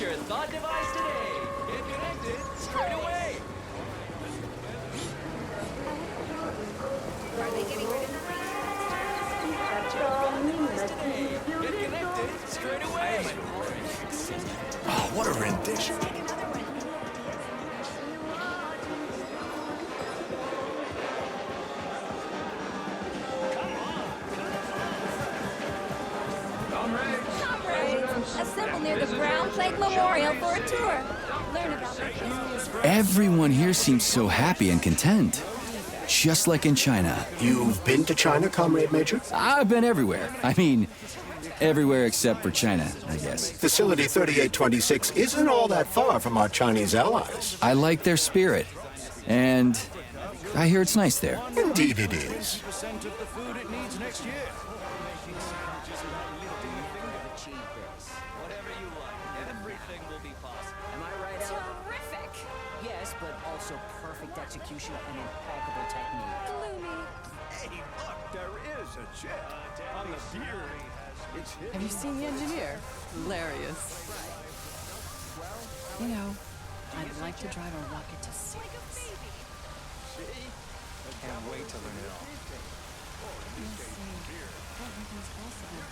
your thought device today. Get connected straight away. Are they getting rid of the Get connected straight away. Oh, what a rendition. Comrades, assemble near the Brown Plague Memorial for a tour. Learn about the history. Everyone here seems so happy and content. Just like in China. You've been to China, Comrade Major? I've been everywhere. I mean, everywhere except for China, I guess. Facility 3826 isn't all that far from our Chinese allies. I like their spirit. And I hear it's nice there. Indeed it is. Percent of the food it needs next year. Whatever you like, everything will be possible. Am I right, Al? Terrific. Yes, but also perfect execution and impeccable technique. Hey, look, there is a jet on the view. It's hidden. Have you seen the engineer? Hilarious. You know, I'd like to drive a rocket to space. Can't wait to learn it all. Everything's possible.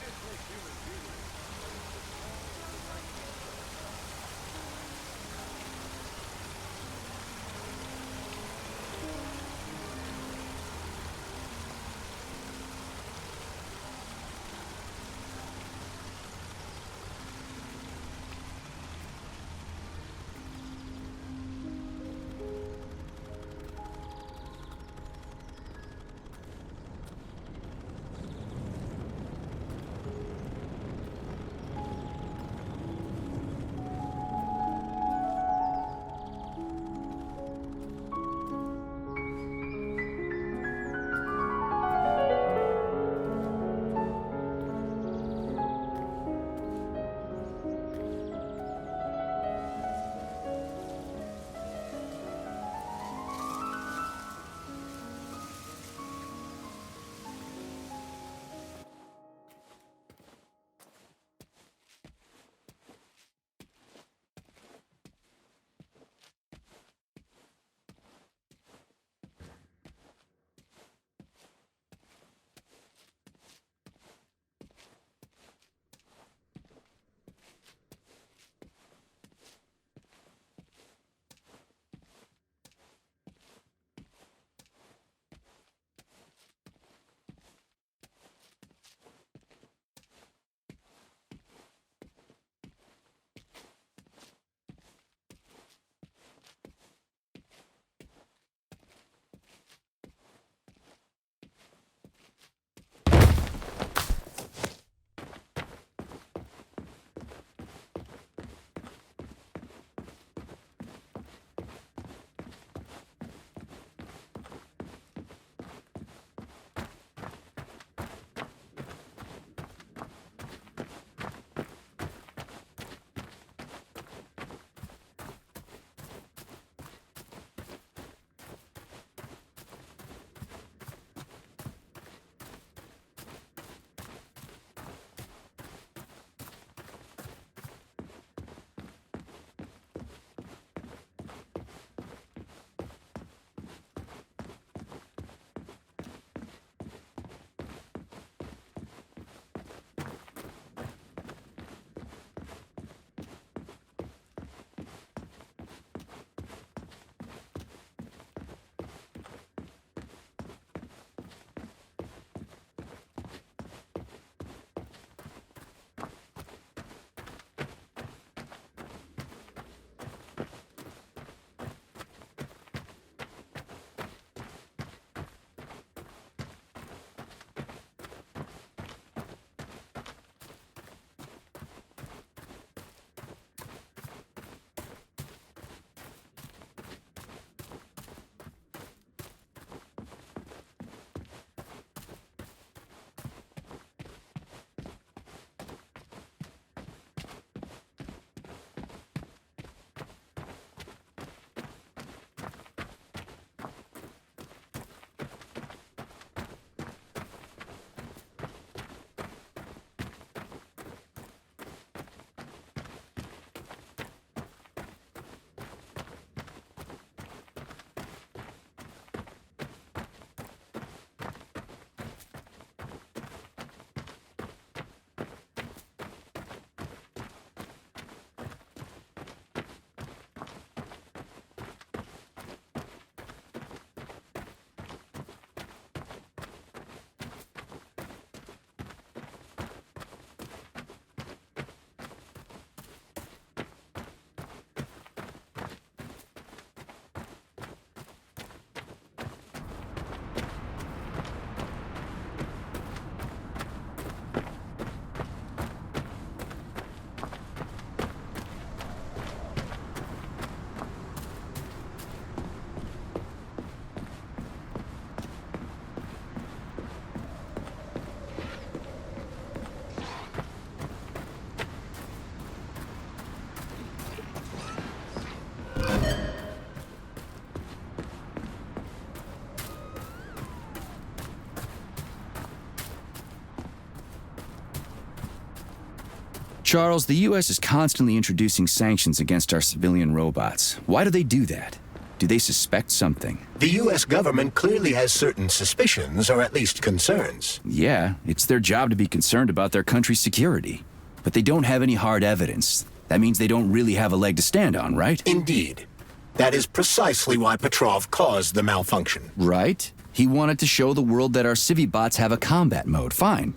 Charles, the U.S. is constantly introducing sanctions against our civilian robots. Why do they do that? Do they suspect something? The U.S. government clearly has certain suspicions, or at least concerns. Yeah, it's their job to be concerned about their country's security. But they don't have any hard evidence. That means they don't really have a leg to stand on, right? Indeed. That is precisely why Petrov caused the malfunction. Right? He wanted to show the world that our Civi-bots have a combat mode, fine.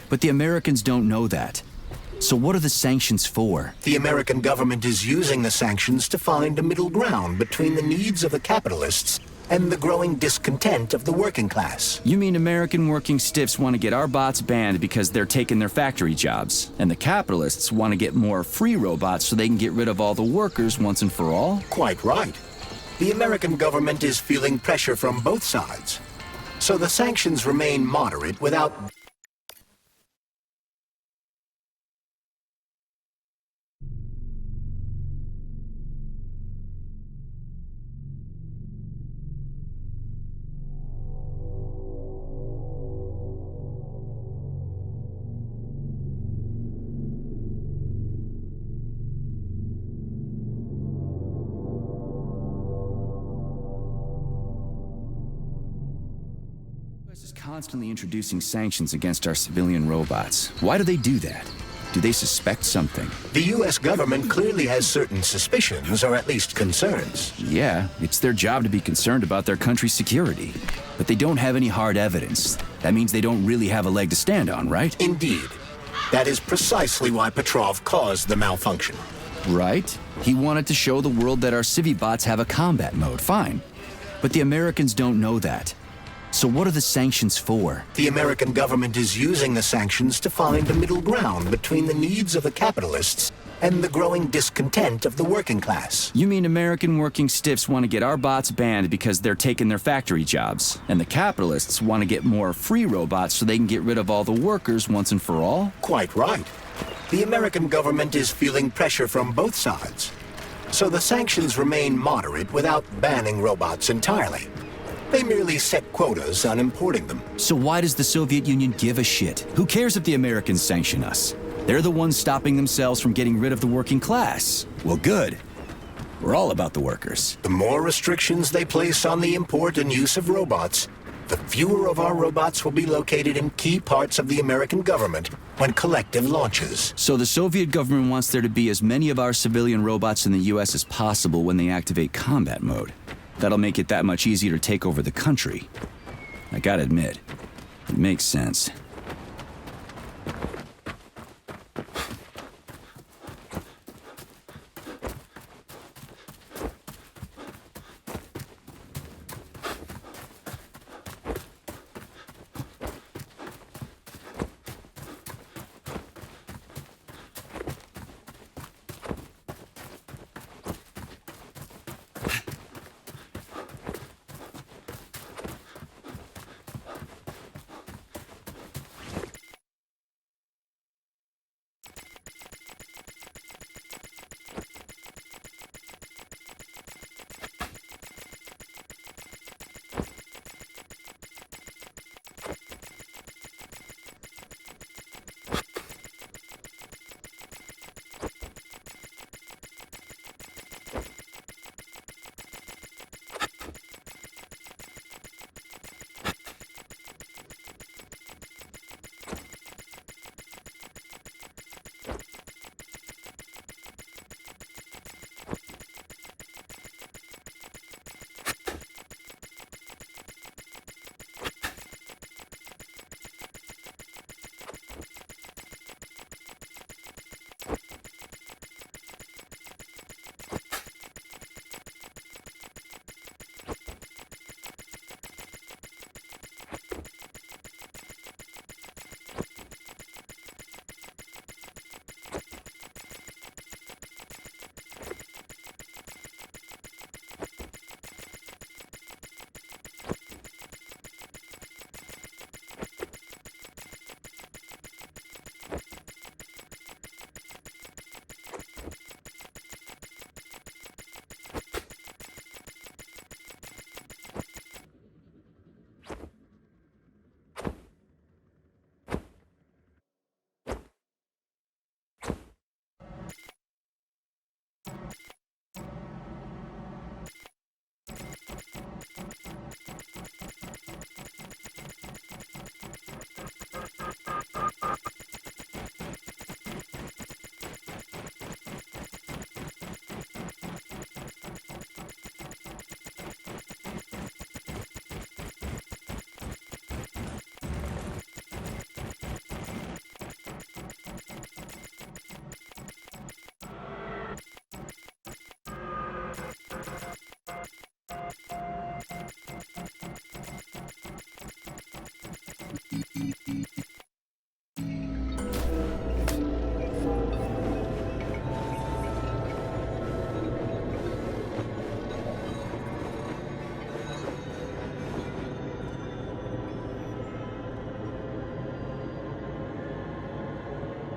But the Americans don't know that. So what are the sanctions for? The American government is using the sanctions to find a middle ground between the needs of the capitalists and the growing discontent of the working class. You mean American working stiffs want to get our bots banned because they're taking their factory jobs, and the capitalists want to get more free robots so they can get rid of all the workers once and for all? Quite right. The American government is feeling pressure from both sides. So the sanctions remain moderate without... is constantly introducing sanctions against our civilian robots. Why do they do that? Do they suspect something? The U.S. government clearly has certain suspicions, or at least concerns. Yeah, it's their job to be concerned about their country's security. But they don't have any hard evidence. That means they don't really have a leg to stand on, right? Indeed. That is precisely why Petrov caused the malfunction. Right? He wanted to show the world that our Civi-bots have a combat mode, fine. But the Americans don't know that. So what are the sanctions for? The American government is using the sanctions to find a middle ground between the needs of the capitalists and the growing discontent of the working class. You mean American working stiffs want to get our bots banned because they're taking their factory jobs, and the capitalists want to get more free robots so they can get rid of all the workers once and for all? Quite right. The American government is feeling pressure from both sides. So the sanctions remain moderate without banning robots entirely. They merely set quotas on importing them. So why does the Soviet Union give a shit? Who cares if the Americans sanction us? They're the ones stopping themselves from getting rid of the working class. Well, good. We're all about the workers. The more restrictions they place on the import and use of robots, the fewer of our robots will be located in key parts of the American government when Collective launches. So the Soviet government wants there to be as many of our civilian robots in the US as possible when they activate combat mode. That'll make it that much easier to take over the country. I gotta admit, it makes sense.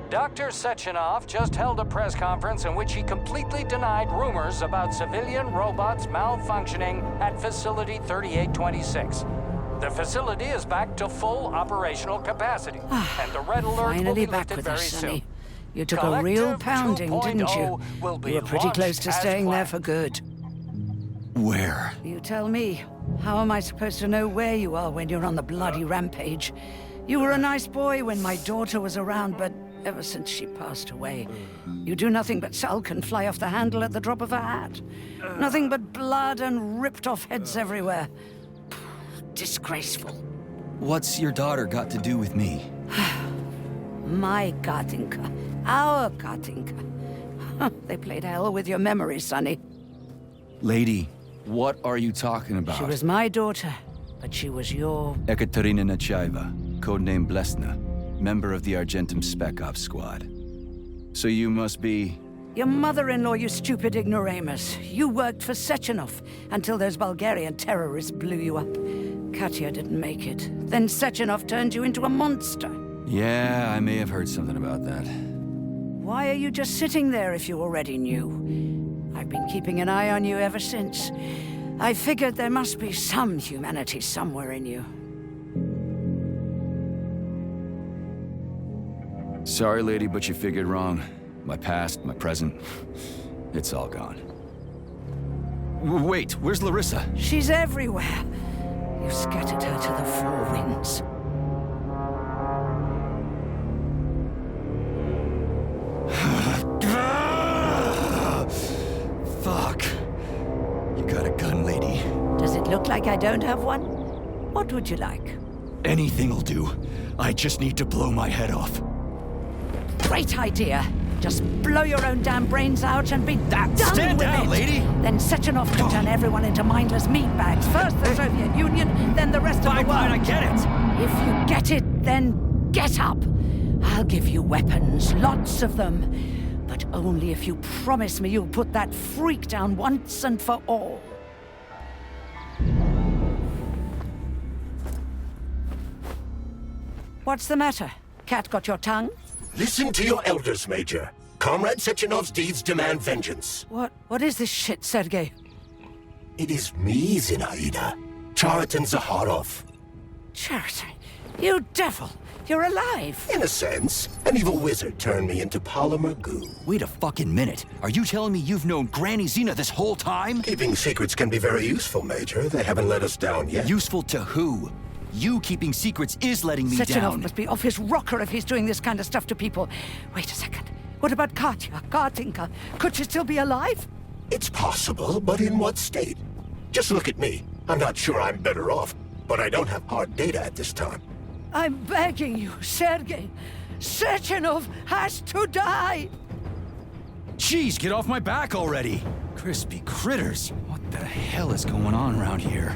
Dr. Sechenov just held a press conference in which he completely denied rumors about civilian robots malfunctioning at Facility 3826. The facility is back to full operational capacity, and the red alert will Finally be back lifted with very us, Sonny. soon. You took a real Collective pounding, didn't you? 2.0 will be You were pretty close to launched as staying there planned. for good. Where? You tell me. How am I supposed to know where you are when you're on the bloody rampage? You were a nice boy when my daughter was around, but ever since she passed away, you do nothing but sulk and fly off the handle at the drop of a hat. Nothing but blood and ripped off heads everywhere. Disgraceful. What's your daughter got to do with me? My Katinka. Our Katinka. They played hell with your memory, Sonny. Lady, what are you talking about? She was my daughter, but she was your... Ekaterina Nechaeva, codename Blesna, member of the Argentum Spec Ops squad. So you must be... Your mother-in-law, you stupid ignoramus. You worked for Sechenov until those Bulgarian terrorists blew you up. Katya didn't make it. Then Sechenov turned you into a monster. Yeah, I may have heard something about that. Why are you just sitting there if you already knew? I've been keeping an eye on you ever since. I figured there must be some humanity somewhere in you. Sorry, lady, but you figured wrong. My past, my present, it's all gone. Wait, where's Larissa? She's everywhere. You scattered her to the four winds. Fuck. You got a gun, lady. Does it look like I don't have one? What would you like? Anything'll do. I just need to blow my head off. Great idea. Just blow your own damn brains out and be done Stand with down, it. lady. Then Sechenov can turn everyone into mindless meatbags. First the Soviet Union, then the rest of the world. Fine, I get it. If you get it, then get up. I'll give you weapons, lots of them. But only if you promise me you'll put that freak down once and for all. What's the matter? Cat got your tongue? Listen to your elders, Major. Comrade Sechenov's deeds demand vengeance. What is this shit, Sergei? It is me, Zinaida. Chariton Zaharov. Chariton, you devil! You're alive! In a sense, an evil wizard turned me into polymer goo. Wait a fucking minute. Are you telling me you've known Granny Zena this whole time? Keeping secrets can be very useful, Major. They haven't let us down yet. Useful to who? You keeping secrets is letting me Sechenov down. must be off his rocker if he's doing this kind of stuff to people. Wait a second. What about Katya, Katinka? Could she still be alive? It's possible, but in what state? Just look at me. I'm not sure I'm better off, but I don't have hard data at this time. I'm begging you, Sergei. Sechenov has to die! Jeez, get off my back already! Crispy critters. What the hell is going on around here?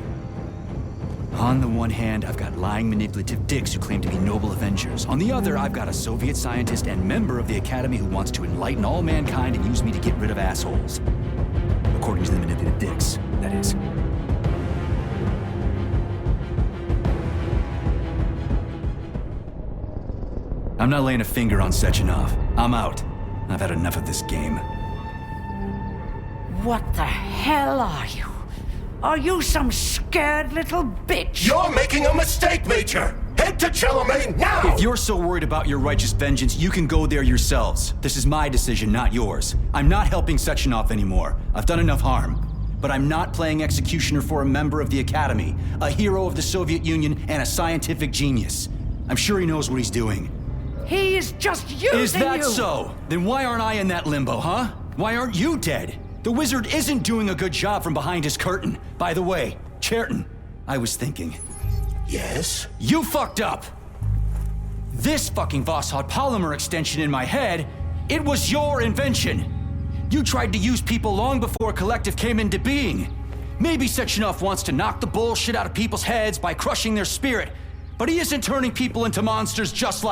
On the one hand, I've got lying, manipulative dicks who claim to be noble avengers. On the other, I've got a Soviet scientist and member of the Academy who wants to enlighten all mankind and use me to get rid of assholes. According to the manipulative dicks, that is. I'm not laying a finger on Sechenov. I'm out. I've had enough of this game. What the hell are you? Are you some scared little bitch? You're making a mistake, Major! Head to Chelomane now! If you're so worried about your righteous vengeance, you can go there yourselves. This is my decision, not yours. I'm not helping Sechenov anymore. I've done enough harm. But I'm not playing executioner for a member of the Academy, a hero of the Soviet Union, and a scientific genius. I'm sure he knows what he's doing. He is just using you! Is that so? Then why aren't I in that limbo, huh? Why aren't you dead? The wizard isn't doing a good job from behind his curtain. By the way, Cherton, I was thinking. Yes? You fucked up! This fucking Voskhod polymer extension in my head, it was your invention! You tried to use people long before Collective came into being. Maybe Sechenov wants to knock the bullshit out of people's heads by crushing their spirit, but he isn't turning people into monsters just like